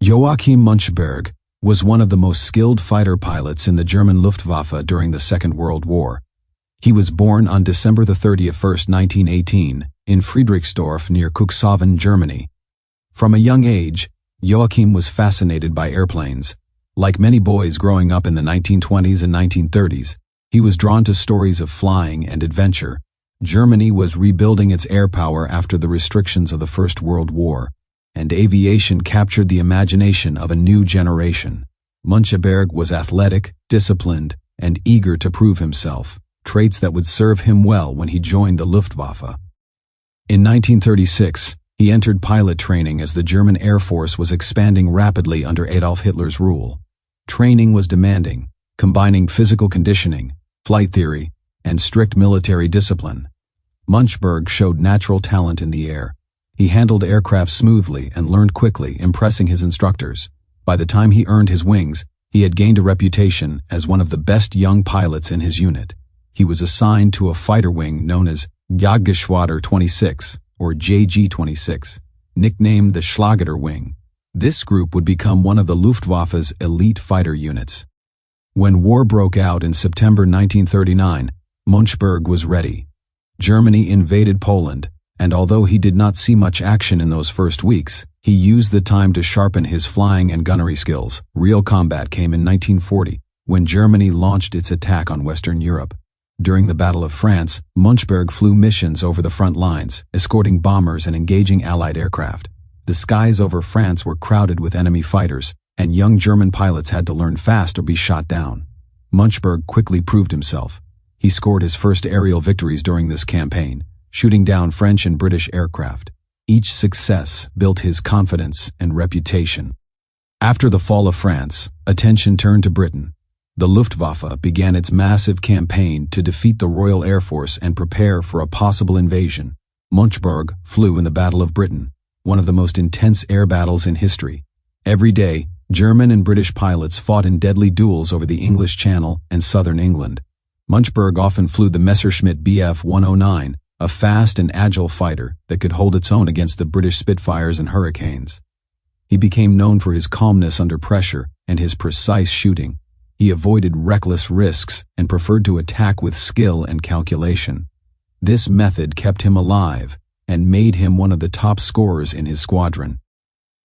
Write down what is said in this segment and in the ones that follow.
Joachim Müncheberg was one of the most skilled fighter pilots in the German Luftwaffe during the Second World War. He was born on December 31st, 1918, in Friedrichsdorf near Cuxhaven, Germany. From a young age, Joachim was fascinated by airplanes. Like many boys growing up in the 1920s and 1930s, he was drawn to stories of flying and adventure. Germany was rebuilding its air power after the restrictions of the First World War, and aviation captured the imagination of a new generation. Müncheberg was athletic, disciplined, and eager to prove himself, traits that would serve him well when he joined the Luftwaffe. In 1936, he entered pilot training as the German Air Force was expanding rapidly under Adolf Hitler's rule. Training was demanding, combining physical conditioning, flight theory, and strict military discipline. Müncheberg showed natural talent in the air. He handled aircraft smoothly and learned quickly, impressing his instructors. By the time he earned his wings, he had gained a reputation as one of the best young pilots in his unit. He was assigned to a fighter wing known as Jagdgeschwader 26, or JG-26, nicknamed the Schlageter Wing. This group would become one of the Luftwaffe's elite fighter units. When war broke out in September 1939, Müncheberg was ready. Germany invaded Poland, and although he did not see much action in those first weeks, he used the time to sharpen his flying and gunnery skills. Real combat came in 1940, when Germany launched its attack on Western Europe. During the Battle of France, Müncheberg flew missions over the front lines, escorting bombers and engaging Allied aircraft. The skies over France were crowded with enemy fighters, and young German pilots had to learn fast or be shot down. Müncheberg quickly proved himself. He scored his first aerial victories during this campaign, shooting down French and British aircraft. Each success built his confidence and reputation. After the fall of France, attention turned to Britain. The Luftwaffe began its massive campaign to defeat the Royal Air Force and prepare for a possible invasion. Müncheberg flew in the Battle of Britain, one of the most intense air battles in history. Every day, German and British pilots fought in deadly duels over the English Channel and southern England. Müncheberg often flew the Messerschmitt Bf 109, a fast and agile fighter that could hold its own against the British Spitfires and Hurricanes. He became known for his calmness under pressure and his precise shooting. He avoided reckless risks and preferred to attack with skill and calculation. This method kept him alive and made him one of the top scorers in his squadron.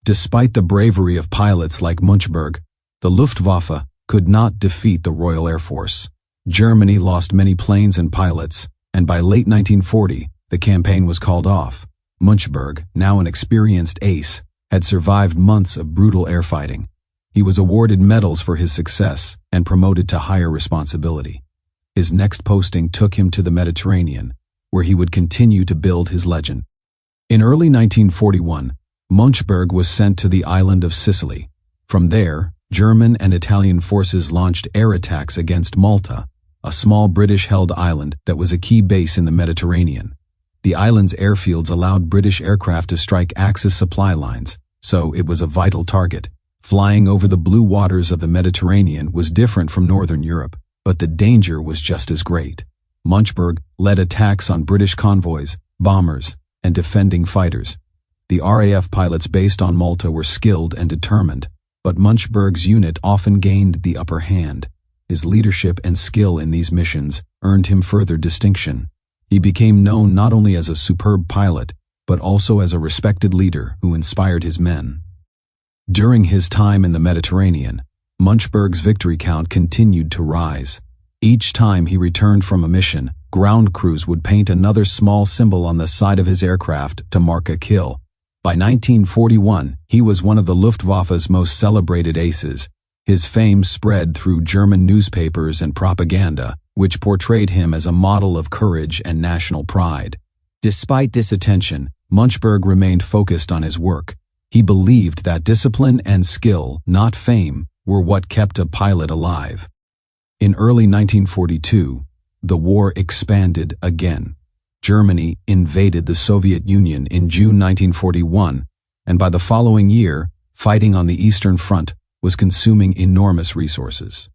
Despite the bravery of pilots like Müncheberg, the Luftwaffe could not defeat the Royal Air Force. Germany lost many planes and pilots, and by late 1940, the campaign was called off. Müncheberg, now an experienced ace, had survived months of brutal air fighting. He was awarded medals for his success and promoted to higher responsibility. His next posting took him to the Mediterranean, where he would continue to build his legend. In early 1941, Müncheberg was sent to the island of Sicily. From there, German and Italian forces launched air attacks against Malta, a small British-held island that was a key base in the Mediterranean. The island's airfields allowed British aircraft to strike Axis supply lines, so it was a vital target. Flying over the blue waters of the Mediterranean was different from Northern Europe, but the danger was just as great. Müncheberg led attacks on British convoys, bombers, and defending fighters. The RAF pilots based on Malta were skilled and determined, but Müncheberg's unit often gained the upper hand. His leadership and skill in these missions earned him further distinction. He became known not only as a superb pilot, but also as a respected leader who inspired his men. During his time in the Mediterranean, Müncheberg's victory count continued to rise. Each time he returned from a mission, ground crews would paint another small symbol on the side of his aircraft to mark a kill. By 1941, he was one of the Luftwaffe's most celebrated aces. His fame spread through German newspapers and propaganda, which portrayed him as a model of courage and national pride. Despite this attention, Müncheberg remained focused on his work. He believed that discipline and skill, not fame, were what kept a pilot alive. In early 1942, the war expanded again. Germany invaded the Soviet Union in June 1941, and by the following year, fighting on the Eastern Front was consuming enormous resources.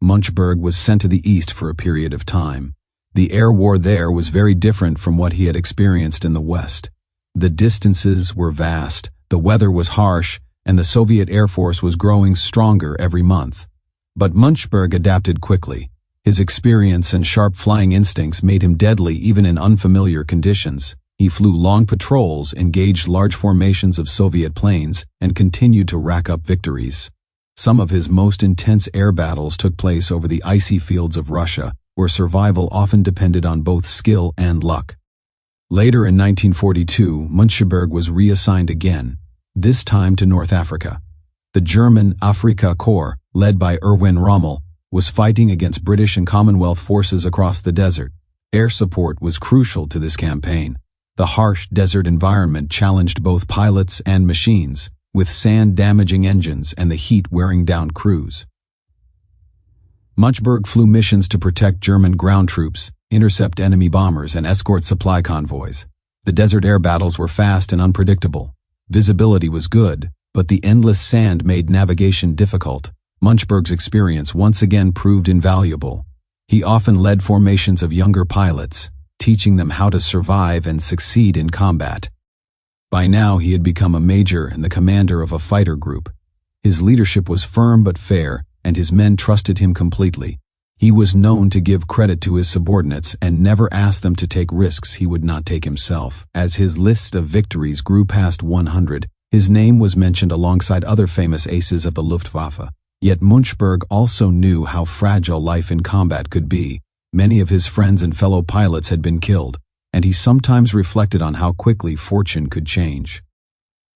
Müncheberg was sent to the east for a period of time. The air war there was very different from what he had experienced in the West. The distances were vast, the weather was harsh, and the Soviet Air Force was growing stronger every month. But Müncheberg adapted quickly. His experience and sharp flying instincts made him deadly even in unfamiliar conditions. He flew long patrols, engaged large formations of Soviet planes, and continued to rack up victories. Some of his most intense air battles took place over the icy fields of Russia, where survival often depended on both skill and luck. Later in 1942, Müncheberg was reassigned again, this time to North Africa. The German Afrika Korps, led by Erwin Rommel, was fighting against British and Commonwealth forces across the desert. Air support was crucial to this campaign. The harsh desert environment challenged both pilots and machines, with sand damaging engines and the heat wearing down crews. Müncheberg flew missions to protect German ground troops, intercept enemy bombers, and escort supply convoys. The desert air battles were fast and unpredictable. Visibility was good, but the endless sand made navigation difficult. Müncheberg's experience once again proved invaluable. He often led formations of younger pilots, teaching them how to survive and succeed in combat. By now, he had become a major and the commander of a fighter group. His leadership was firm but fair, and his men trusted him completely. He was known to give credit to his subordinates and never asked them to take risks he would not take himself. As his list of victories grew past 100, his name was mentioned alongside other famous aces of the Luftwaffe. Yet Müncheberg also knew how fragile life in combat could be. Many of his friends and fellow pilots had been killed, and he sometimes reflected on how quickly fortune could change.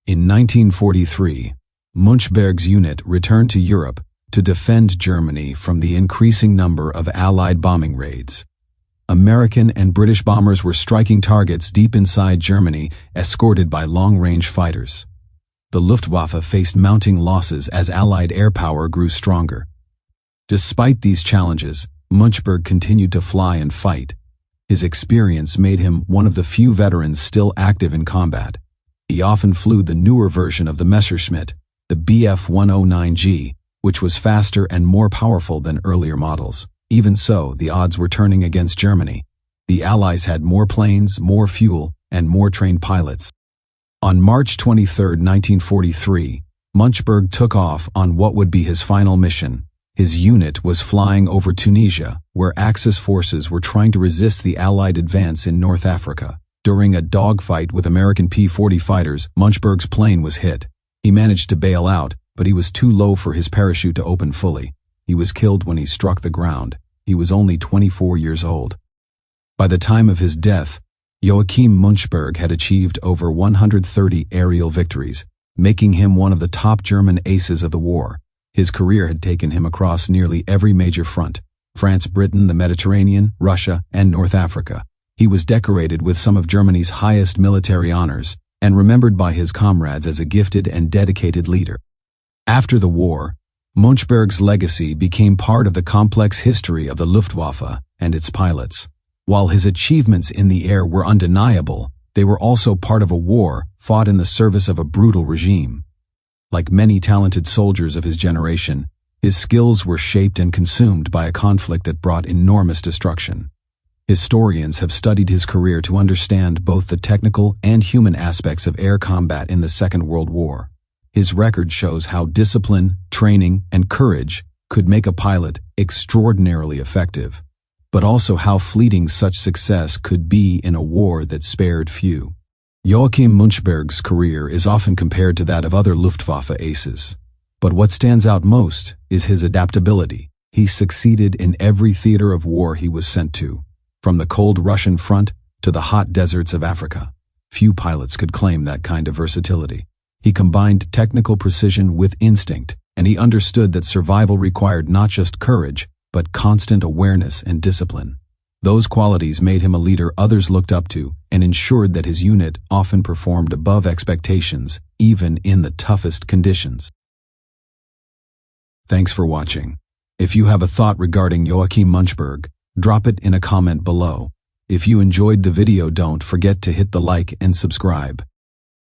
In 1943, Müncheberg's unit returned to Europe to defend Germany from the increasing number of Allied bombing raids. American and British bombers were striking targets deep inside Germany, escorted by long-range fighters. The Luftwaffe faced mounting losses as Allied air power grew stronger. Despite these challenges, Müncheberg continued to fly and fight. His experience made him one of the few veterans still active in combat. He often flew the newer version of the Messerschmitt, the Bf-109G, which was faster and more powerful than earlier models. Even so, the odds were turning against Germany. The Allies had more planes, more fuel, and more trained pilots. On March 23, 1943, Müncheberg took off on what would be his final mission. His unit was flying over Tunisia, where Axis forces were trying to resist the Allied advance in North Africa. During a dogfight with American P-40 fighters, Müncheberg's plane was hit. He managed to bail out, but he was too low for his parachute to open fully. He was killed when he struck the ground. He was only 24 years old. By the time of his death, Joachim Müncheberg had achieved over 130 aerial victories, making him one of the top German aces of the war. His career had taken him across nearly every major front: France, Britain, the Mediterranean, Russia, and North Africa. He was decorated with some of Germany's highest military honors, and remembered by his comrades as a gifted and dedicated leader. After the war, Müncheberg's legacy became part of the complex history of the Luftwaffe and its pilots. While his achievements in the air were undeniable, they were also part of a war fought in the service of a brutal regime. Like many talented soldiers of his generation, his skills were shaped and consumed by a conflict that brought enormous destruction. Historians have studied his career to understand both the technical and human aspects of air combat in the Second World War. His record shows how discipline, training, and courage could make a pilot extraordinarily effective, but also how fleeting such success could be in a war that spared few. Joachim Müncheberg's career is often compared to that of other Luftwaffe aces. But what stands out most is his adaptability. He succeeded in every theater of war he was sent to, from the cold Russian front to the hot deserts of Africa. Few pilots could claim that kind of versatility. He combined technical precision with instinct, and he understood that survival required not just courage, but constant awareness and discipline. Those qualities made him a leader others looked up to and ensured that his unit often performed above expectations, even in the toughest conditions. Thanks for watching. If you have a thought regarding Joachim Müncheberg, drop it in a comment below. If you enjoyed the video, don't forget to hit the like and subscribe.